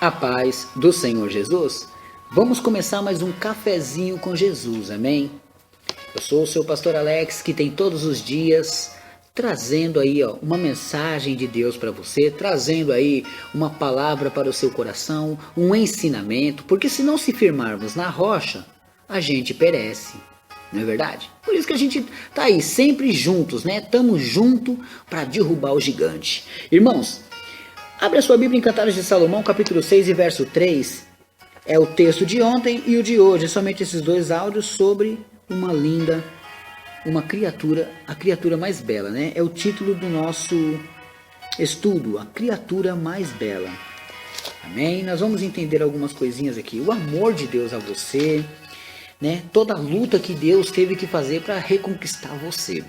A paz do Senhor Jesus. Vamos começar mais um cafezinho com Jesus, amém? Eu sou o seu pastor Alex, que tem todos os dias trazendo aí uma mensagem de Deus para você, trazendo aí uma palavra para o seu coração, um ensinamento, porque se não se firmarmos na rocha, a gente perece, não é verdade? Por isso que a gente tá aí sempre juntos, né? Estamos juntos para derrubar o gigante. Irmãos, abre a sua Bíblia em Cantares de Salomão, capítulo 6 e verso 3. É o texto de ontem e o de hoje, somente esses dois áudios sobre uma linda, uma criatura, a criatura mais bela, né? É o título do nosso estudo, a criatura mais bela. Amém? Nós vamos entender algumas coisinhas aqui. O amor de Deus a você, né? Toda a luta que Deus teve que fazer para reconquistar você.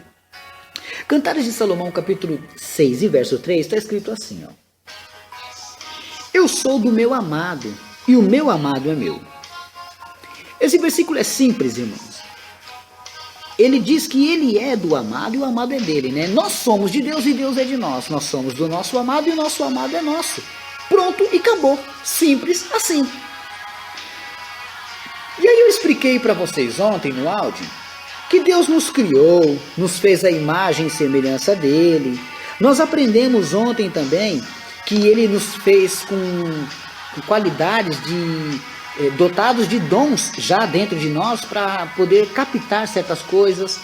Cantares de Salomão, capítulo 6 e verso 3, está escrito assim, ó. Eu sou do meu amado, e o meu amado é meu. Esse versículo é simples, irmãos. Ele diz que ele é do amado e o amado é dele, né? Nós somos de Deus e Deus é de nós. Nós somos do nosso amado e o nosso amado é nosso. Pronto e acabou. Simples assim. E aí eu expliquei para vocês ontem no áudio que Deus nos criou, nos fez a imagem e semelhança dele. Nós aprendemos ontem também que ele nos fez com qualidades dotados de dons já dentro de nós para poder captar certas coisas.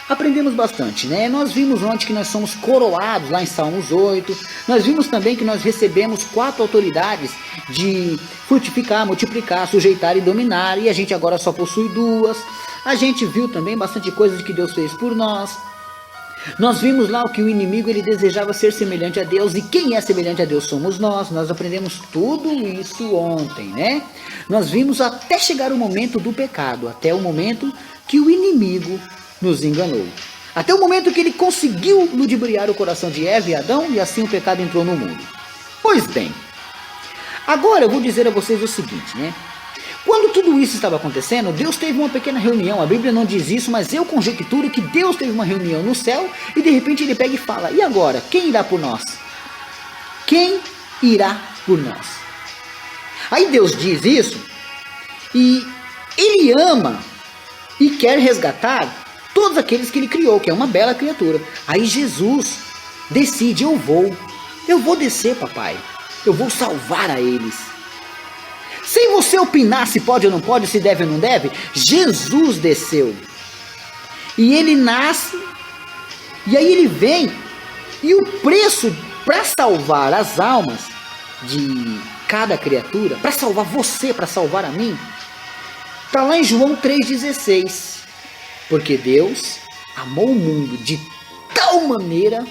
Aprendemos bastante, né? Nós vimos ontem que nós somos coroados lá em Salmos 8. Nós vimos também que nós recebemos 4 autoridades de frutificar, multiplicar, sujeitar e dominar, e a gente agora só possui 2. A gente viu também bastante coisa que Deus fez por nós. Nós vimos lá o que o inimigo ele desejava ser semelhante a Deus, e quem é semelhante a Deus somos nós. Nós aprendemos tudo isso ontem, né? Nós vimos até chegar o momento do pecado, até o momento que o inimigo nos enganou. Até o momento que ele conseguiu ludibriar o coração de Eva e Adão, e assim o pecado entrou no mundo. Pois bem, agora eu vou dizer a vocês o seguinte, né? Quando tudo isso estava acontecendo, Deus teve uma pequena reunião. A Bíblia não diz isso, mas eu conjecturo que Deus teve uma reunião no céu e de repente ele pega e fala: e agora? Quem irá por nós? Quem irá por nós? Aí Deus diz isso e ele ama e quer resgatar todos aqueles que ele criou, que é uma bela criatura. Aí Jesus decide: eu vou descer, papai. Eu vou salvar a eles. Sem você opinar se pode ou não pode, se deve ou não deve, Jesus desceu. E ele nasce, e aí ele vem, e o preço para salvar as almas de cada criatura, para salvar você, para salvar a mim, está lá em João 3,16. Porque Deus amou o mundo de tal maneira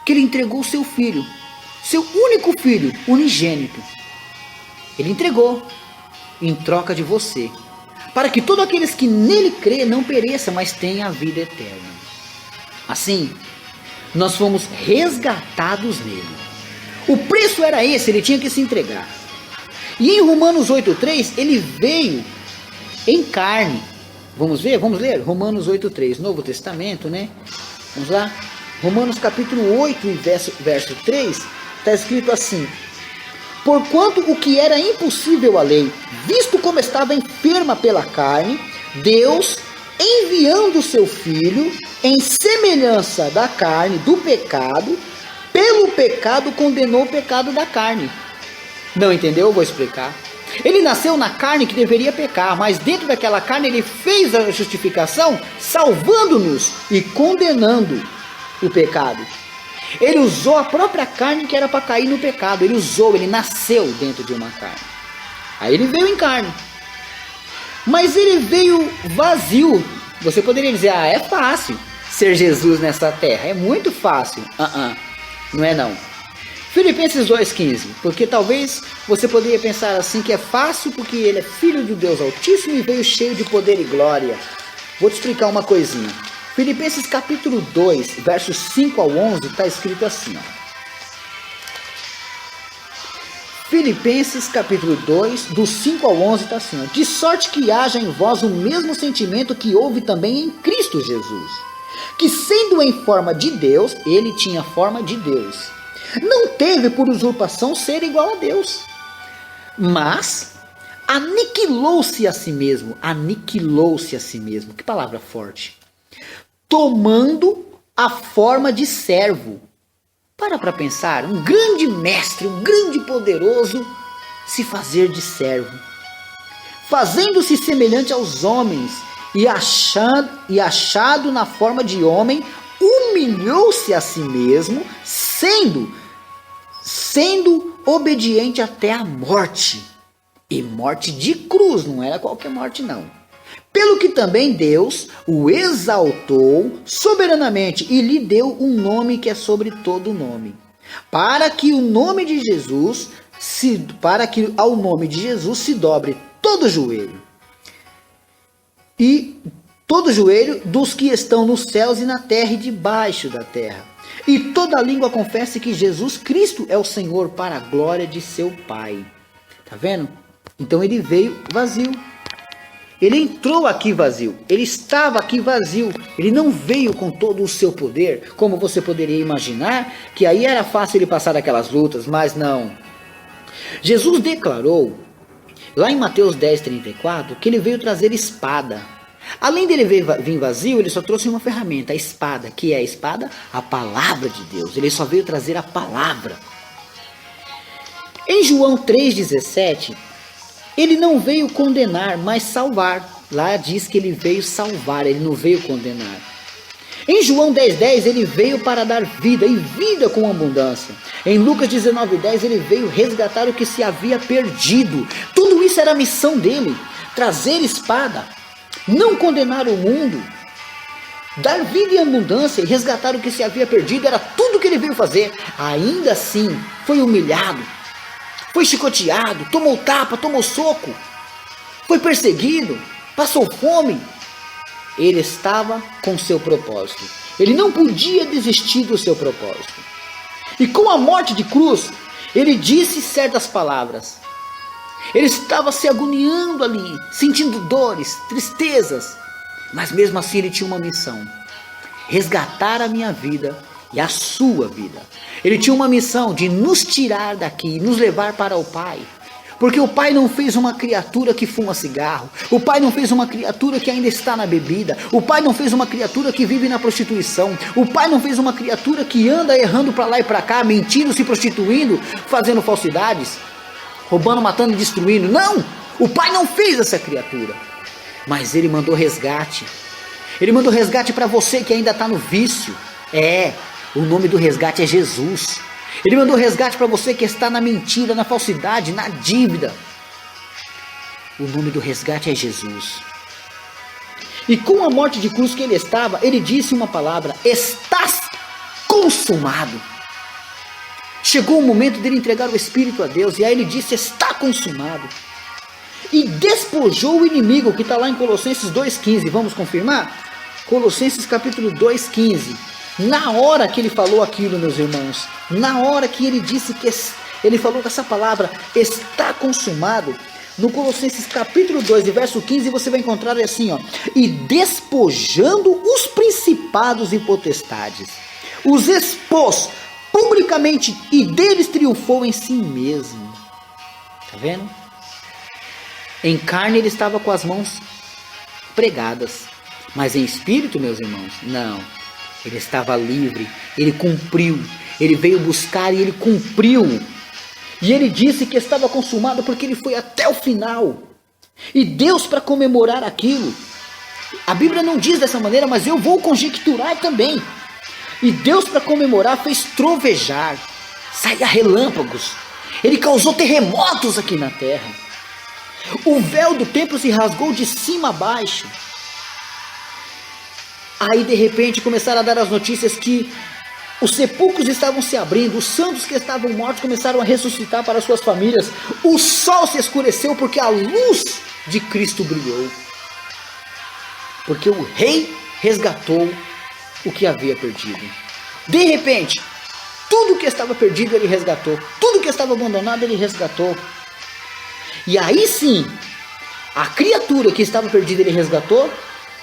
que ele entregou o seu filho, seu único filho, unigênito. Ele entregou em troca de você, para que todos aqueles que nele crê não pereçam, mas tenham a vida eterna. Assim, nós fomos resgatados nele. O preço era esse, ele tinha que se entregar. E em Romanos 8,3, ele veio em carne. Vamos ver? Vamos ler? Romanos 8,3, Novo Testamento, né? Vamos lá? Romanos capítulo 8, verso 3, está escrito assim: porquanto o que era impossível à lei, visto como estava enferma pela carne, Deus, enviando o seu Filho, em semelhança da carne, do pecado, pelo pecado condenou o pecado da carne. Não entendeu? Eu vou explicar. Ele nasceu na carne que deveria pecar, mas dentro daquela carne ele fez a justificação, salvando-nos e condenando o pecado. Ele usou a própria carne que era para cair no pecado. Ele nasceu dentro de uma carne. Aí ele veio em carne. Mas ele veio vazio. Você poderia dizer: ah, é fácil ser Jesus nessa terra. É muito fácil. Não é não. Filipenses 2,15. Porque talvez você poderia pensar assim, que é fácil porque ele é filho do Deus Altíssimo e veio cheio de poder e glória. Vou te explicar uma coisinha. Filipenses capítulo 2, versos 5 ao 11, está escrito assim, ó. Filipenses capítulo 2, do 5 ao 11, está assim, ó. De sorte que haja em vós o mesmo sentimento que houve também em Cristo Jesus, que sendo em forma de Deus, ele tinha forma de Deus. Não teve por usurpação ser igual a Deus, mas aniquilou-se a si mesmo. Aniquilou-se a si mesmo. Que palavra forte. Tomando a forma de servo. Para pensar, um grande mestre, um grande poderoso, se fazer de servo. Fazendo-se semelhante aos homens, e achado na forma de homem, humilhou-se a si mesmo, sendo obediente até a morte. E morte de cruz, não era qualquer morte não. Pelo que também Deus o exaltou soberanamente e lhe deu um nome que é sobre todo nome, para que ao nome de Jesus se dobre todo joelho, e todo joelho dos que estão nos céus e na terra e debaixo da terra, e toda língua confesse que Jesus Cristo é o Senhor, para a glória de seu Pai. Tá vendo? Então ele veio vazio. Ele entrou aqui vazio, ele estava aqui vazio, ele não veio com todo o seu poder, como você poderia imaginar, que aí era fácil ele passar aquelas lutas, mas não. Jesus declarou, lá em Mateus 10:34, que ele veio trazer espada. Além dele vir vazio, ele só trouxe uma ferramenta, a espada. Que é a espada? A palavra de Deus. Ele só veio trazer a palavra. Em João 3,17... ele não veio condenar, mas salvar. Lá diz que ele veio salvar, ele não veio condenar. Em João 10,10, ele veio para dar vida, e vida com abundância. Em Lucas 19,10, ele veio resgatar o que se havia perdido. Tudo isso era a missão dele. Trazer espada, não condenar o mundo, dar vida em abundância e resgatar o que se havia perdido. Era tudo que ele veio fazer. Ainda assim, foi humilhado. Foi chicoteado, tomou tapa, tomou soco, foi perseguido, passou fome. Ele estava com seu propósito. Ele não podia desistir do seu propósito. E com a morte de cruz, ele disse certas palavras. Ele estava se agoniando ali, sentindo dores, tristezas. Mas mesmo assim ele tinha uma missão: resgatar a minha vida e a sua vida. Ele tinha uma missão de nos tirar daqui, nos levar para o Pai. Porque o Pai não fez uma criatura que fuma cigarro. O Pai não fez uma criatura que ainda está na bebida. O Pai não fez uma criatura que vive na prostituição. O Pai não fez uma criatura que anda errando para lá e para cá, mentindo, se prostituindo, fazendo falsidades, roubando, matando e destruindo. Não! O Pai não fez essa criatura. Mas Ele mandou resgate. Ele mandou resgate para você que ainda está no vício. O nome do resgate é Jesus. Ele mandou resgate para você que está na mentira, na falsidade, na dívida. O nome do resgate é Jesus. E com a morte de cruz que ele estava, ele disse uma palavra: estás consumado. Chegou o momento dele entregar o Espírito a Deus, e aí ele disse: está consumado. E despojou o inimigo, que está lá em Colossenses 2,15. Vamos confirmar? Colossenses capítulo 2,15. Na hora que ele falou aquilo, meus irmãos, na hora que ele disse que ele falou essa palavra, está consumado, no Colossenses capítulo 2, verso 15, você vai encontrar assim, ó: e despojando os principados e potestades, os expôs publicamente, e deles triunfou em si mesmo. Tá vendo? Em carne ele estava com as mãos pregadas, mas em espírito, meus irmãos, não. Ele estava livre, ele cumpriu, ele veio buscar e ele cumpriu. E ele disse que estava consumado porque ele foi até o final. E Deus, para comemorar aquilo, a Bíblia não diz dessa maneira, mas eu vou conjecturar também. E Deus, para comemorar, fez trovejar, saía relâmpagos, ele causou terremotos aqui na terra. O véu do templo se rasgou de cima a baixo. Aí de repente começaram a dar as notícias que os sepulcros estavam se abrindo, os santos que estavam mortos começaram a ressuscitar para suas famílias, o sol se escureceu porque a luz de Cristo brilhou, porque o Rei resgatou o que havia perdido. De repente, tudo que estava perdido ele resgatou, tudo que estava abandonado ele resgatou. E aí sim, a criatura que estava perdida ele resgatou.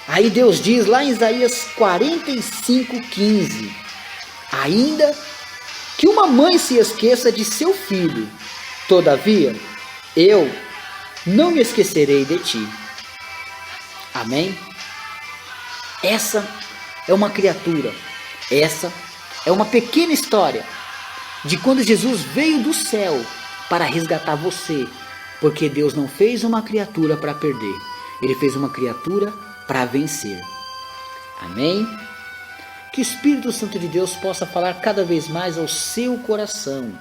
Aí Deus diz lá em Isaías 45:15, ainda que uma mãe se esqueça de seu filho, todavia eu não me esquecerei de ti. Amém? Essa é uma criatura, essa é uma pequena história de quando Jesus veio do céu para resgatar você, porque Deus não fez uma criatura para perder, Ele fez uma criatura para vencer. Amém? Que o Espírito Santo de Deus possa falar cada vez mais ao seu coração.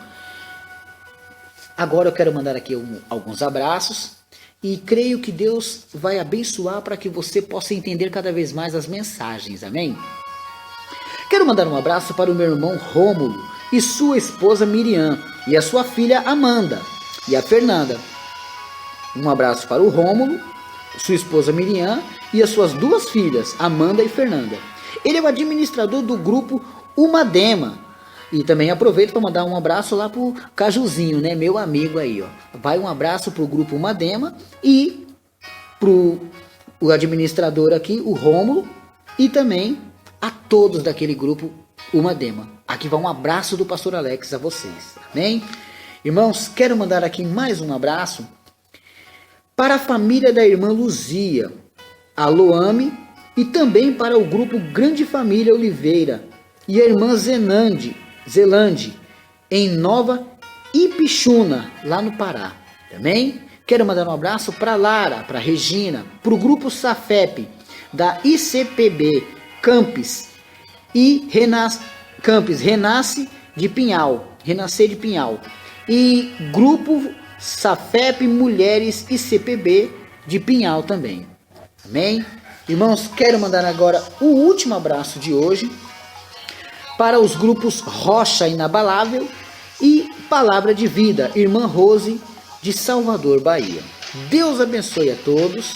Agora eu quero mandar aqui alguns abraços e creio que Deus vai abençoar para que você possa entender cada vez mais as mensagens. Amém? Quero mandar um abraço para o meu irmão Rômulo e sua esposa Miriam e a sua filha Amanda e a Fernanda. Um abraço para o Rômulo, sua esposa Miriam e as suas duas filhas, Amanda e Fernanda. Ele é o administrador do grupo Umadema. E também aproveito para mandar um abraço lá pro Cajuzinho, né? Meu amigo aí, ó. Vai um abraço pro grupo Umadema e pro o administrador aqui, o Rômulo, e também a todos daquele grupo Umadema. Aqui vai um abraço do pastor Alex a vocês. Amém? Irmãos, quero mandar aqui mais um abraço para a família da irmã Luzia, a Loame, e também para o grupo Grande Família Oliveira e a irmã Zelande, em Nova Ipixuna, lá no Pará. Também quero mandar um abraço para Lara, para Regina, para o grupo Safep, da ICPB Campos e Renascer de Pinhal, e grupo Safep Mulheres ICPB de Pinhal também. Amém? Irmãos, quero mandar agora o último abraço de hoje para os grupos Rocha Inabalável e Palavra de Vida, irmã Rose de Salvador, Bahia. Deus abençoe a todos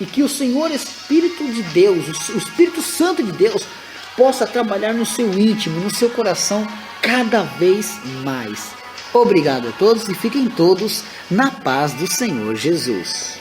e que o Senhor Espírito de Deus, o Espírito Santo de Deus, possa trabalhar no seu íntimo, no seu coração cada vez mais. Obrigado a todos e fiquem todos na paz do Senhor Jesus.